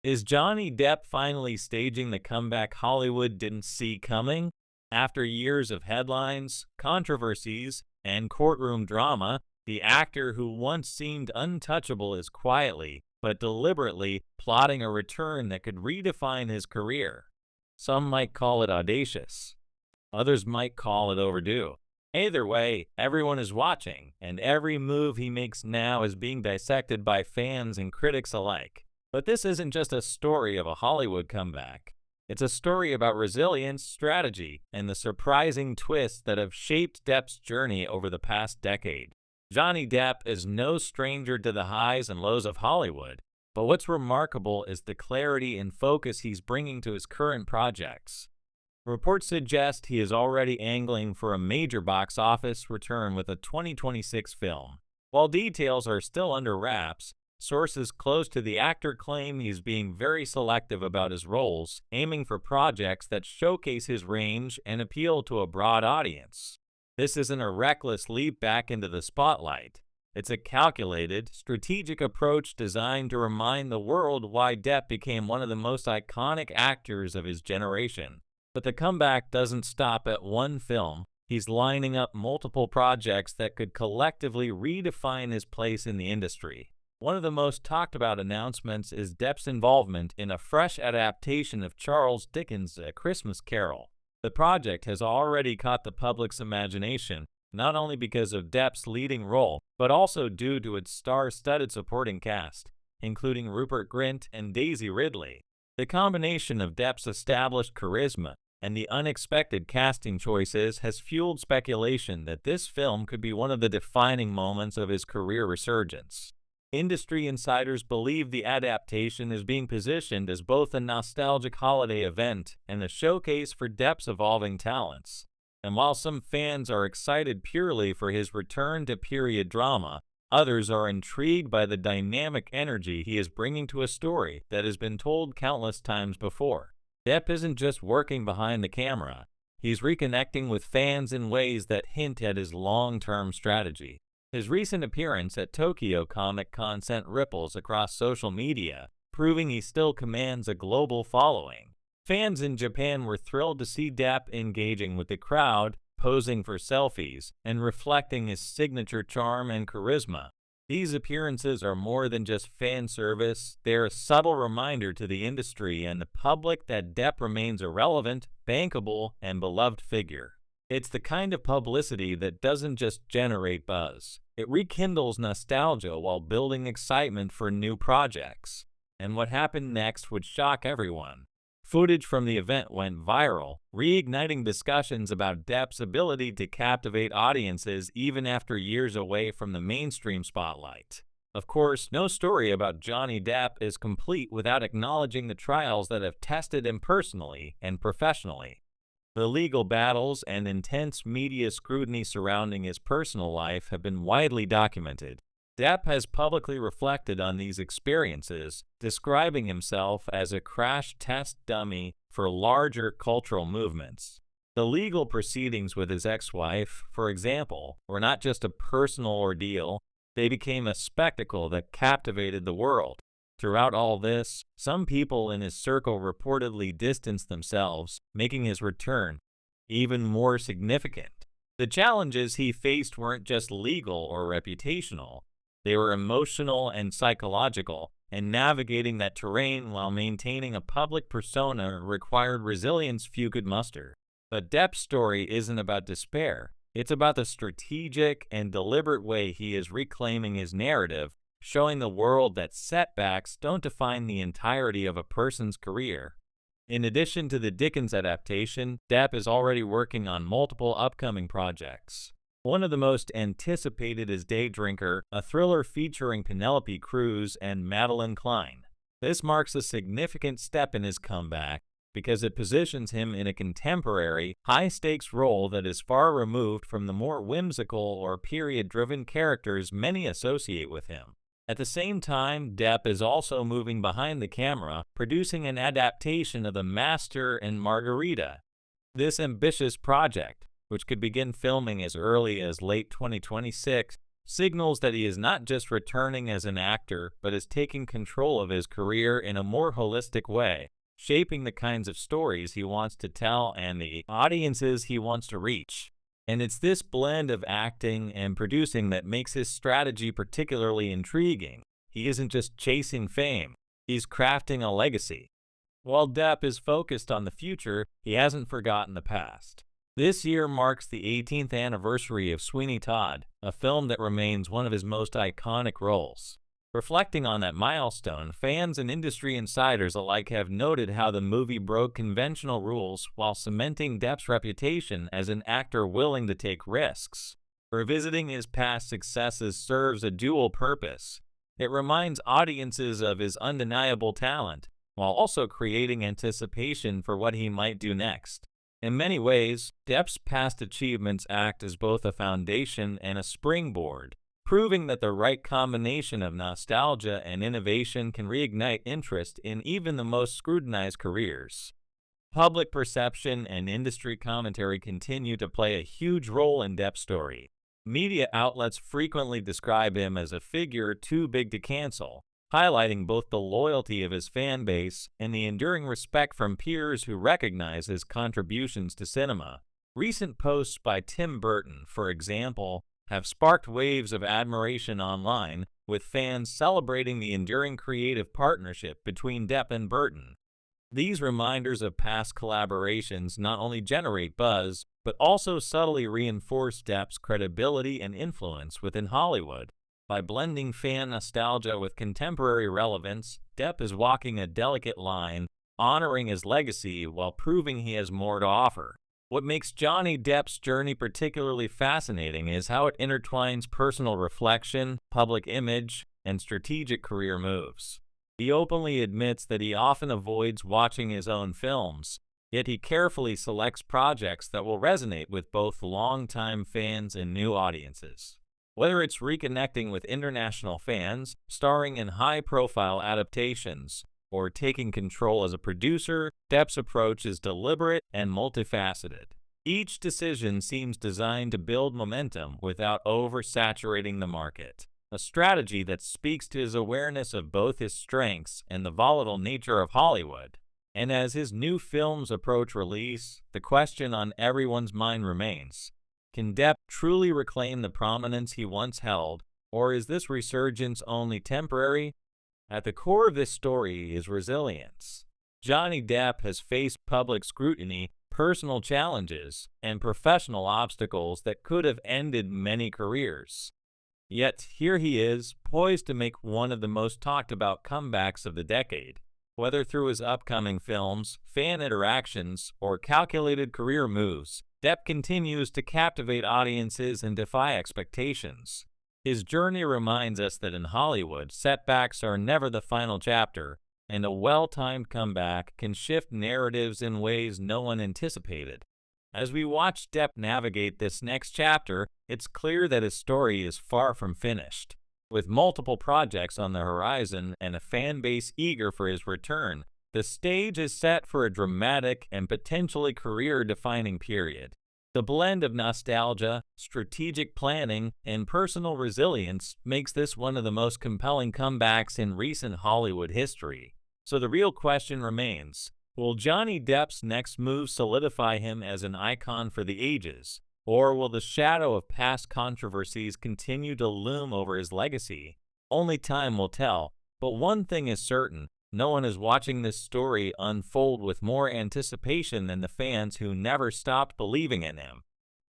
Is Johnny Depp finally staging the comeback Hollywood didn't see coming? After years of headlines, controversies, and courtroom drama, the actor who once seemed untouchable is quietly, but deliberately, plotting a return that could redefine his career. Some might call it audacious. Others might call it overdue. Either way, everyone is watching, and every move he makes now is being dissected by fans and critics alike. But this isn't just a story of a Hollywood comeback. It's a story about resilience, strategy, and the surprising twists that have shaped Depp's journey over the past decade. Johnny Depp is no stranger to the highs and lows of Hollywood, but what's remarkable is the clarity and focus he's bringing to his current projects. Reports suggest he is already angling for a major box office return with a 2026 film. While details are still under wraps, sources close to the actor claim he's being very selective about his roles, aiming for projects that showcase his range and appeal to a broad audience. This isn't a reckless leap back into the spotlight. It's a calculated, strategic approach designed to remind the world why Depp became one of the most iconic actors of his generation. But the comeback doesn't stop at one film. He's lining up multiple projects that could collectively redefine his place in the industry. One of the most talked about announcements is Depp's involvement in a fresh adaptation of Charles Dickens' A Christmas Carol. The project has already caught the public's imagination, not only because of Depp's leading role, but also due to its star-studded supporting cast, including Rupert Grint and Daisy Ridley. The combination of Depp's established charisma and the unexpected casting choices has fueled speculation that this film could be one of the defining moments of his career resurgence. Industry insiders believe the adaptation is being positioned as both a nostalgic holiday event and a showcase for Depp's evolving talents. And while some fans are excited purely for his return to period drama, others are intrigued by the dynamic energy he is bringing to a story that has been told countless times before. Depp isn't just working behind the camera, he's reconnecting with fans in ways that hint at his long-term strategy. His recent appearance at Tokyo Comic Con sent ripples across social media, proving he still commands a global following. Fans in Japan were thrilled to see Depp engaging with the crowd, posing for selfies, and reflecting his signature charm and charisma. These appearances are more than just fan service, they're a subtle reminder to the industry and the public that Depp remains a relevant, bankable, and beloved figure. It's the kind of publicity that doesn't just generate buzz. It rekindles nostalgia while building excitement for new projects. And what happened next would shock everyone. Footage from the event went viral, reigniting discussions about Depp's ability to captivate audiences even after years away from the mainstream spotlight. Of course, no story about Johnny Depp is complete without acknowledging the trials that have tested him personally and professionally. The legal battles and intense media scrutiny surrounding his personal life have been widely documented. Depp has publicly reflected on these experiences, describing himself as a crash test dummy for larger cultural movements. The legal proceedings with his ex-wife, for example, were not just a personal ordeal, they became a spectacle that captivated the world. Throughout all this, some people in his circle reportedly distanced themselves, making his return even more significant. The challenges he faced weren't just legal or reputational, they were emotional and psychological, and navigating that terrain while maintaining a public persona required resilience few could muster. But Depp's story isn't about despair, it's about the strategic and deliberate way he is reclaiming his narrative, showing the world that setbacks don't define the entirety of a person's career. In addition to the Dickens adaptation, Depp is already working on multiple upcoming projects. One of the most anticipated is Day Drinker, a thriller featuring Penelope Cruz and Madeline Klein. This marks a significant step in his comeback because it positions him in a contemporary, high-stakes role that is far removed from the more whimsical or period-driven characters many associate with him. At the same time, Depp is also moving behind the camera, producing an adaptation of the Master and Margarita. This ambitious project, which could begin filming as early as late 2026, signals that he is not just returning as an actor, but is taking control of his career in a more holistic way, shaping the kinds of stories he wants to tell and the audiences he wants to reach. And it's this blend of acting and producing that makes his strategy particularly intriguing. He isn't just chasing fame, he's crafting a legacy. While Depp is focused on the future, he hasn't forgotten the past. This year marks the 18th anniversary of Sweeney Todd, a film that remains one of his most iconic roles. Reflecting on that milestone, fans and industry insiders alike have noted how the movie broke conventional rules while cementing Depp's reputation as an actor willing to take risks. Revisiting his past successes serves a dual purpose. It reminds audiences of his undeniable talent, while also creating anticipation for what he might do next. In many ways, Depp's past achievements act as both a foundation and a springboard, proving that the right combination of nostalgia and innovation can reignite interest in even the most scrutinized careers. Public perception and industry commentary continue to play a huge role in Depp's story. Media outlets frequently describe him as a figure too big to cancel, highlighting both the loyalty of his fan base and the enduring respect from peers who recognize his contributions to cinema. Recent posts by Tim Burton, for example, have sparked waves of admiration online, with fans celebrating the enduring creative partnership between Depp and Burton. These reminders of past collaborations not only generate buzz, but also subtly reinforce Depp's credibility and influence within Hollywood. By blending fan nostalgia with contemporary relevance, Depp is walking a delicate line, honoring his legacy while proving he has more to offer. What makes Johnny Depp's journey particularly fascinating is how it intertwines personal reflection, public image, and strategic career moves. He openly admits that he often avoids watching his own films, yet he carefully selects projects that will resonate with both longtime fans and new audiences. Whether it's reconnecting with international fans, starring in high-profile adaptations, or taking control as a producer, Depp's approach is deliberate and multifaceted. Each decision seems designed to build momentum without oversaturating the market, a strategy that speaks to his awareness of both his strengths and the volatile nature of Hollywood. And as his new films approach release, the question on everyone's mind remains: can Depp truly reclaim the prominence he once held, or is this resurgence only temporary? At the core of this story is resilience. Johnny Depp has faced public scrutiny, personal challenges, and professional obstacles that could have ended many careers. Yet here he is, poised to make one of the most talked about comebacks of the decade. Whether through his upcoming films, fan interactions, or calculated career moves, Depp continues to captivate audiences and defy expectations. His journey reminds us that in Hollywood, setbacks are never the final chapter, and a well-timed comeback can shift narratives in ways no one anticipated. As we watch Depp navigate this next chapter, it's clear that his story is far from finished. With multiple projects on the horizon and a fan base eager for his return, the stage is set for a dramatic and potentially career-defining period. The blend of nostalgia, strategic planning, and personal resilience makes this one of the most compelling comebacks in recent Hollywood history. So the real question remains: will Johnny Depp's next move solidify him as an icon for the ages, or will the shadow of past controversies continue to loom over his legacy? Only time will tell, but one thing is certain: no one is watching this story unfold with more anticipation than the fans who never stopped believing in him.